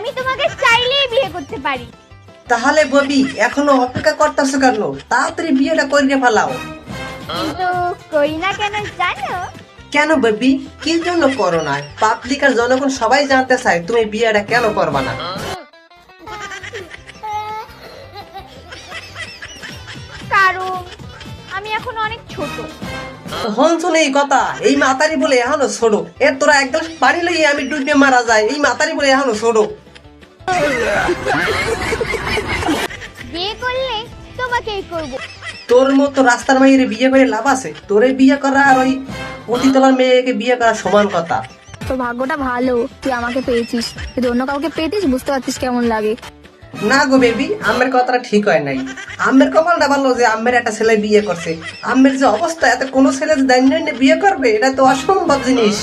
আমি তোমাকে চাইলেই বিয়ে করতে পারি। তাহলে ববি এখনো অপেক্ষা করতেছো কেন? তাড়াতাড়ি বিয়েটা করে ফেলাও। কিন্তু করি না কেন জানো? কেন বেবি, কি জন্য করো না? পাবলিক আর জনগণ সবাই জানতে চায় তুমি বিয়েটা কেন করবা না। কারণ আমি এখন অনেক ছোট। হনছুন এই কথা, এই মাতারি বলে এখনো ছোট। এর তোরা এক গ্লাস পানি লইয়ে আমি ডুবে মারা যায়, এই মাতারি বলে এখনো ছোট। বিয়ে করলে তোমাকেই করব। তোর মতো রাস্তার মাইরে বিয়ে করে লাভ আছে? তোরে বিয়ে করা আর ওই পতিতলার মেয়েকে বিয়ে করা সমান কথা। তোর ভাগ্যটা ভালো, তুই আমাকে পেয়েছিস। যদি অন্য কাউকে পেতিস বুঝতে পারছিস কেমন লাগে। না গো বেবি, আমের কথাটা ঠিক হয় নাই। আমের কপালটা ভালো যে আমের একটা ছেলে বিয়ে করছে। আমের যে অবস্থা, এত কোনো ছেলে যে দাঁড়িয়ে বিয়ে করবে, এটা তো অসম্ভব জিনিস।